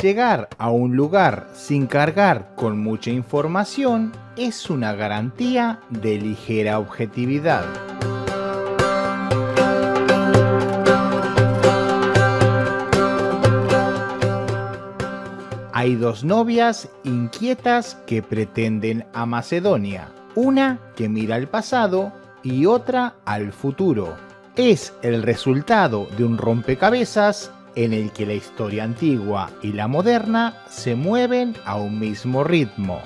Llegar a un lugar sin cargar con mucha información es una garantía de ligera objetividad. Hay dos novias inquietas que pretenden a Macedonia, una que mira al pasado y otra al futuro. Es el resultado de un rompecabezas en el que la historia antigua y la moderna se mueven a un mismo ritmo.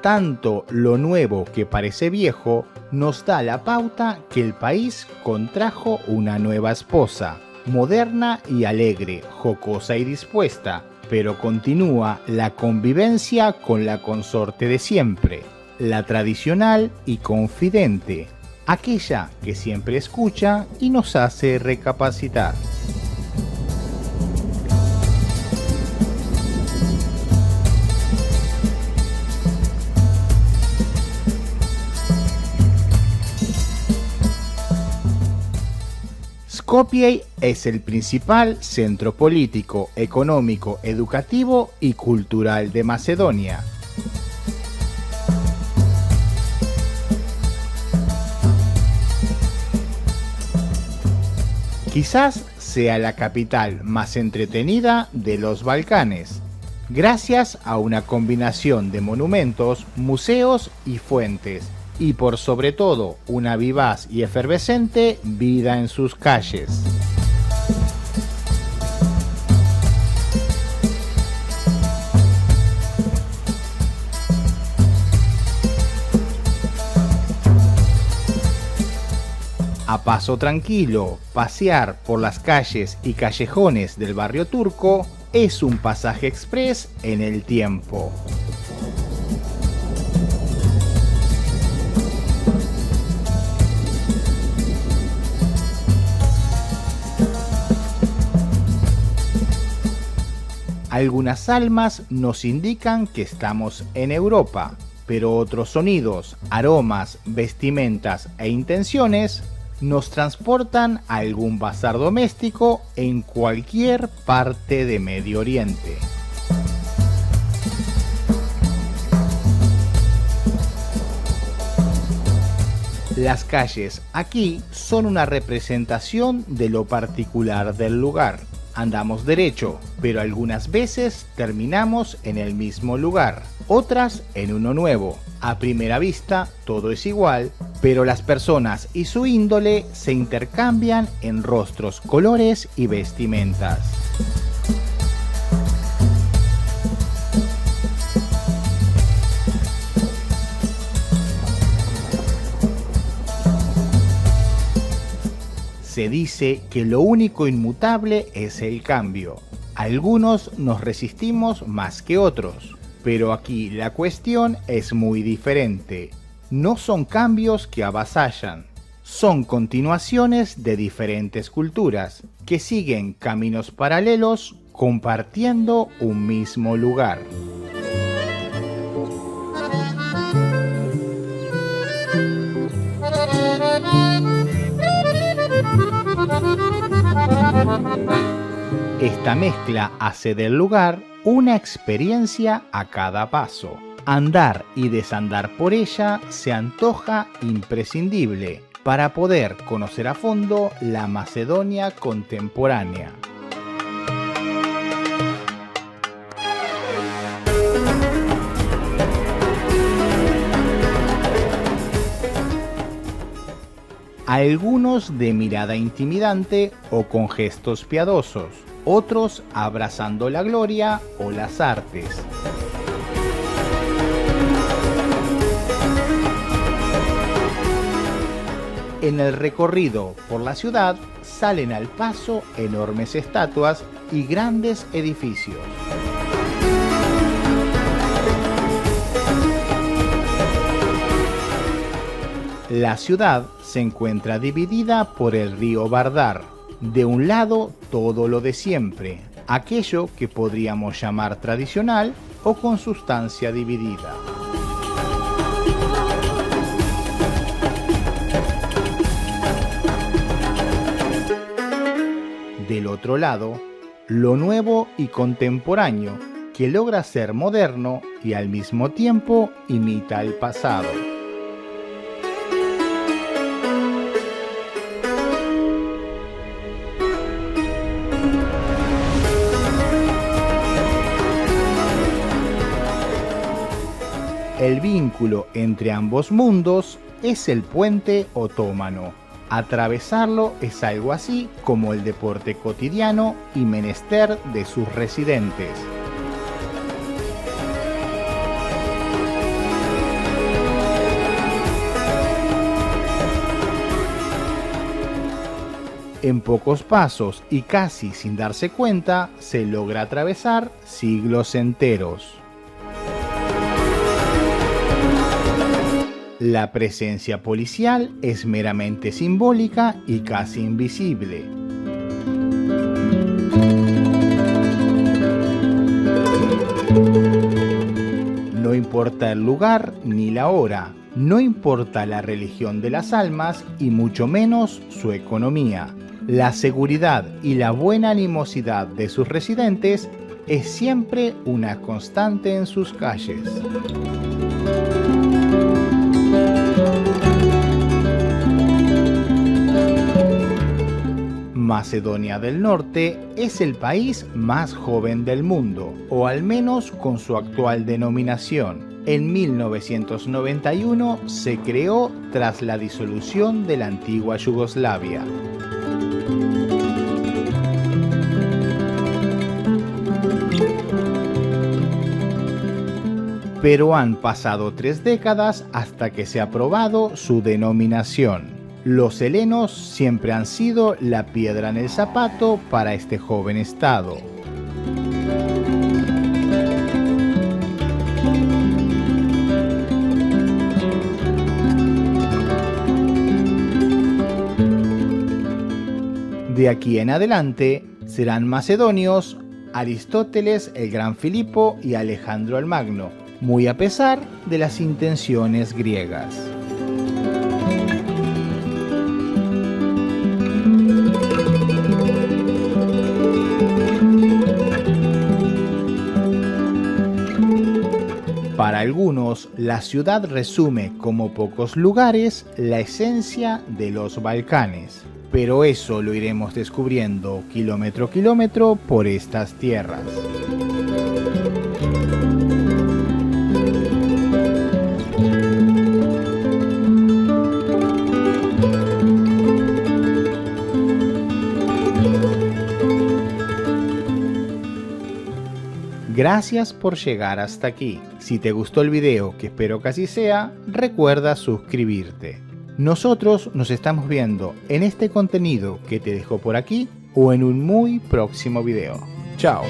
Tanto lo nuevo que parece viejo nos da la pauta que el país contrajo una nueva esposa, moderna y alegre, jocosa y dispuesta, pero continúa la convivencia con la consorte de siempre, la tradicional y confidente, aquella que siempre escucha y nos hace recapacitar. Skopje es el principal centro político, económico, educativo y cultural de Macedonia. Quizás sea la capital más entretenida de los Balcanes, gracias a una combinación de monumentos, museos y fuentes, y por sobre todo una vivaz y efervescente vida en sus calles. A paso tranquilo, pasear por las calles y callejones del barrio turco es un pasaje express en el tiempo. Algunas almas nos indican que estamos en Europa, pero otros sonidos, aromas, vestimentas e intenciones nos transportan a algún bazar doméstico en cualquier parte de Medio Oriente. Las calles aquí son una representación de lo particular del lugar. Andamos derecho, pero algunas veces terminamos en el mismo lugar, otras en uno nuevo. A primera vista todo es igual, pero las personas y su índole se intercambian en rostros, colores y vestimentas. Se dice que lo único inmutable es el cambio. Algunos nos resistimos más que otros, pero aquí la cuestión es muy diferente. No son cambios que avasallan, son continuaciones de diferentes culturas que siguen caminos paralelos compartiendo un mismo lugar. Esta mezcla hace del lugar una experiencia a cada paso. Andar y desandar por ella se antoja imprescindible para poder conocer a fondo la Macedonia contemporánea. Algunos de mirada intimidante o con gestos piadosos, otros abrazando la gloria o las artes. En el recorrido por la ciudad salen al paso enormes estatuas y grandes edificios. La ciudad se encuentra dividida por el río Vardar. De un lado todo lo de siempre, aquello que podríamos llamar tradicional, o con sustancia dividida. Del otro lado, lo nuevo y contemporáneo, que logra ser moderno y al mismo tiempo imita el pasado. El vínculo entre ambos mundos es el puente otomano. Atravesarlo es algo así como el deporte cotidiano y menester de sus residentes. En pocos pasos y casi sin darse cuenta, se logra atravesar siglos enteros. La presencia policial es meramente simbólica y casi invisible. No importa el lugar ni la hora, no importa la religión de las almas y mucho menos su economía. La seguridad y la buena animosidad de sus residentes es siempre una constante en sus calles. Macedonia del Norte es el país más joven del mundo, o al menos con su actual denominación. En 1991 se creó tras la disolución de la antigua Yugoslavia. Pero han pasado 3 décadas hasta que se ha aprobado su denominación. Los helenos siempre han sido la piedra en el zapato para este joven estado. De aquí en adelante serán macedonios Aristóteles, el gran Filipo y Alejandro el Magno, muy a pesar de las intenciones griegas. Para algunos, la ciudad resume como pocos lugares la esencia de los Balcanes, pero eso lo iremos descubriendo kilómetro a kilómetro por estas tierras. Gracias por llegar hasta aquí. Si te gustó el video, que espero que así sea, recuerda suscribirte. Nosotros nos estamos viendo en este contenido que te dejo por aquí o en un muy próximo video. Chao.